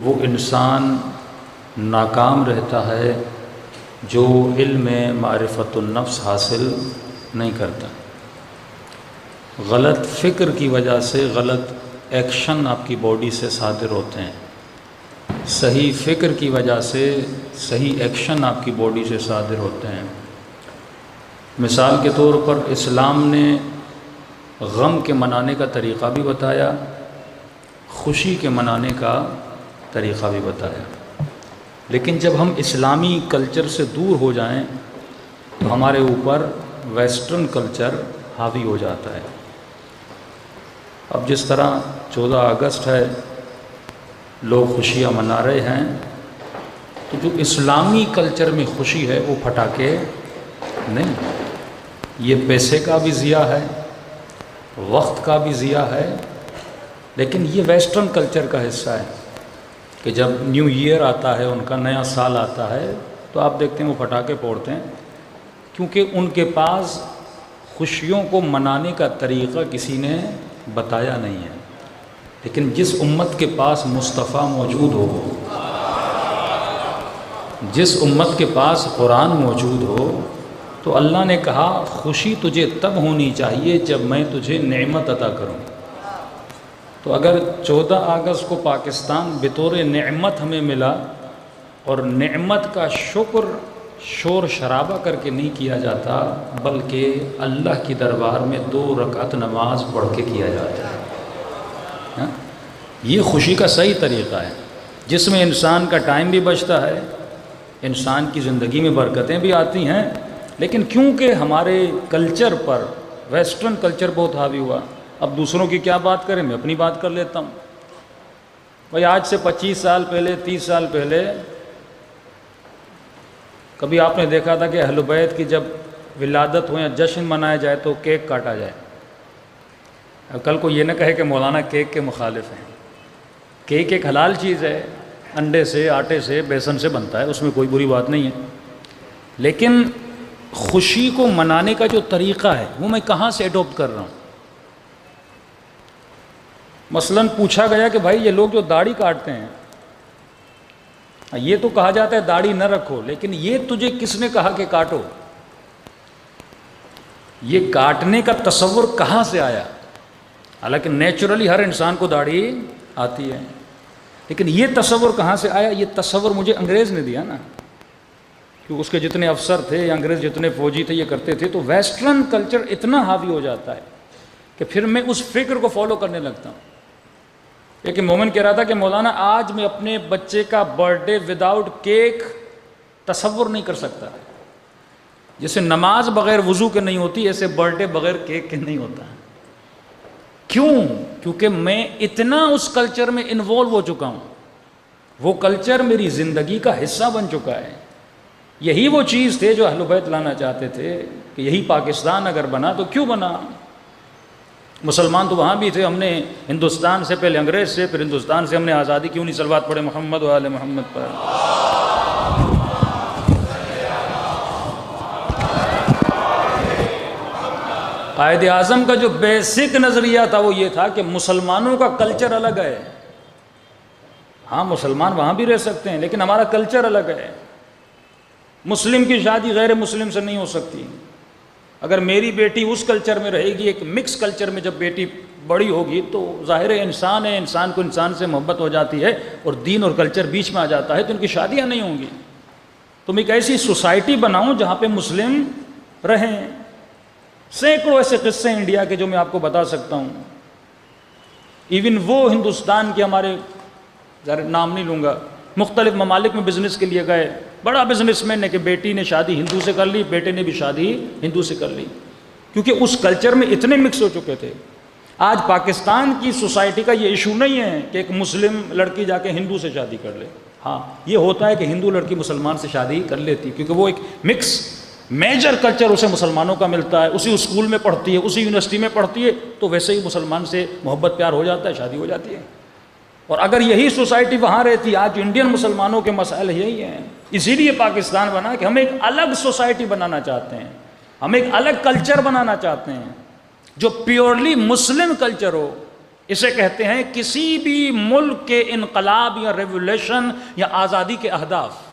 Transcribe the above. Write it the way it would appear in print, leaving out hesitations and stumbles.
وہ انسان ناکام رہتا ہے جو علم معرفت النفس حاصل نہیں کرتا۔ غلط فکر کی وجہ سے غلط ایکشن آپ کی باڈی سے صادر ہوتے ہیں، صحیح فکر کی وجہ سے صحیح ایکشن آپ کی باڈی سے صادر ہوتے ہیں۔ مثال کے طور پر اسلام نے غم کے منانے کا طریقہ بھی بتایا، خوشی کے منانے کا طریقہ بھی بتایا، لیکن جب ہم اسلامی کلچر سے دور ہو جائیں تو ہمارے اوپر ویسٹرن کلچر حاوی ہو جاتا ہے۔ اب جس طرح 14 اگست ہے، لوگ خوشیاں منا رہے ہیں، تو جو اسلامی کلچر میں خوشی ہے وہ پٹاخے نہیں، یہ پیسے کا بھی ضیاع ہے، وقت کا بھی ضیاع ہے، لیکن یہ ویسٹرن کلچر کا حصہ ہے کہ جب نیو ایئر آتا ہے، ان کا نیا سال آتا ہے، تو آپ دیکھتے ہیں وہ پٹاخے پھوڑتے ہیں، کیونکہ ان کے پاس خوشیوں کو منانے کا طریقہ کسی نے بتایا نہیں ہے۔ لیکن جس امت کے پاس مصطفیٰ موجود ہو، جس امت کے پاس قرآن موجود ہو، تو اللہ نے کہا خوشی تجھے تب ہونی چاہیے جب میں تجھے نعمت عطا کروں۔ تو اگر 14 اگست کو پاکستان بطور نعمت ہمیں ملا اور نعمت کا شکر شور شرابہ کر کے نہیں کیا جاتا، بلکہ اللہ کی دربار میں 2 رکعت نماز پڑھ کے کیا جاتا ہے، یہ خوشی کا صحیح طریقہ ہے، جس میں انسان کا ٹائم بھی بچتا ہے، انسان کی زندگی میں برکتیں بھی آتی ہیں۔ لیکن کیونکہ ہمارے کلچر پر ویسٹرن کلچر بہت حاوی ہوا، اب دوسروں کی کیا بات کریں، میں اپنی بات کر لیتا ہوں۔ بھائی آج سے 25 سال پہلے، 30 سال پہلے کبھی آپ نے دیکھا تھا کہ اہل بیت کی جب ولادت ہو یا جشن منایا جائے تو کیک کاٹا جائے؟ اب کل کو یہ نہ کہے کہ مولانا کیک کے مخالف ہیں۔ کیک ایک حلال چیز ہے، انڈے سے، آٹے سے، بیسن سے بنتا ہے، اس میں کوئی بری بات نہیں ہے، لیکن خوشی کو منانے کا جو طریقہ ہے وہ میں کہاں سے اڈاپٹ کر رہا ہوں؟ مثلاً پوچھا گیا کہ بھائی یہ لوگ جو داڑھی کاٹتے ہیں، یہ تو کہا جاتا ہے داڑھی نہ رکھو، لیکن یہ تجھے کس نے کہا کہ کاٹو؟ یہ کاٹنے کا تصور کہاں سے آیا؟ حالانکہ نیچرلی ہر انسان کو داڑھی آتی ہے، لیکن یہ تصور کہاں سے آیا؟ یہ تصور مجھے انگریز نے دیا نا، کہ اس کے جتنے افسر تھے یا انگریز جتنے فوجی تھے یہ کرتے تھے، تو ویسٹرن کلچر اتنا حاوی ہو جاتا ہے کہ پھر میں اس فکر کو فالو کرنے لگتا ہوں۔ ایک مومن کہہ رہا تھا کہ مولانا آج میں اپنے بچے کا برتھ ڈے وداؤٹ کیک تصور نہیں کر سکتا، جیسے نماز بغیر وضو کے نہیں ہوتی، ایسے برتھ ڈے بغیر کیک کے نہیں ہوتا۔ کیوں؟ کیونکہ میں اتنا اس کلچر میں انوالو ہو چکا ہوں، وہ کلچر میری زندگی کا حصہ بن چکا ہے۔ یہی وہ چیز تھے جو اہل بیت لانا چاہتے تھے کہ یہی پاکستان اگر بنا تو کیوں بنا؟ مسلمان تو وہاں بھی تھے، ہم نے ہندوستان سے پہلے انگریز سے، پھر ہندوستان سے ہم نے آزادی، کیوں نہیں صلوات پڑھے محمد و آل محمد پر؟ قائد اعظم کا جو بیسک نظریہ تھا وہ یہ تھا کہ مسلمانوں کا کلچر الگ ہے۔ ہاں مسلمان وہاں بھی رہ سکتے ہیں، لیکن ہمارا کلچر الگ ہے۔ مسلم کی شادی غیر مسلم سے نہیں ہو سکتی۔ اگر میری بیٹی اس کلچر میں رہے گی، ایک مکس کلچر میں جب بیٹی بڑی ہوگی تو ظاہر ہے انسان ہے، انسان کو انسان سے محبت ہو جاتی ہے اور دین اور کلچر بیچ میں آ جاتا ہے، تو ان کی شادیاں نہیں ہوں گی۔ تو میں ایک ایسی سوسائٹی بناؤں جہاں پہ مسلم رہیں۔ سینکڑوں ایسے قصے ہیں انڈیا کے جو میں آپ کو بتا سکتا ہوں۔ ایون وہ ہندوستان کے ہمارے، ذرا نام نہیں لوں گا، مختلف ممالک میں بزنس کے لیے گئے، بڑا بزنس مین ہے کہ بیٹی نے شادی ہندو سے کر لی، بیٹے نے بھی شادی ہندو سے کر لی، کیونکہ اس کلچر میں اتنے مکس ہو چکے تھے۔ آج پاکستان کی سوسائٹی کا یہ ایشو نہیں ہے کہ ایک مسلم لڑکی جا کے ہندو سے شادی کر لے۔ ہاں یہ ہوتا ہے کہ ہندو لڑکی مسلمان سے شادی کر لیتی، کیونکہ وہ ایک مکس میجر کلچر اسے مسلمانوں کا ملتا ہے، اسی اسکول میں پڑھتی ہے، اسی یونیورسٹی میں پڑھتی ہے، تو ویسے ہی مسلمان سے محبت پیار ہو جاتا ہے، شادی ہو جاتی ہے۔ اور اگر یہی سوسائٹی وہاں رہتی، آج انڈین مسلمانوں کے مسائل یہی ہیں، اسی لیے پاکستان بنا کہ ہم ایک الگ سوسائٹی بنانا چاہتے ہیں، ہم ایک الگ کلچر بنانا چاہتے ہیں جو پیورلی مسلم کلچر ہو، اسے کہتے ہیں کسی بھی ملک کے انقلاب یا ریولیوشن یا آزادی کے اہداف.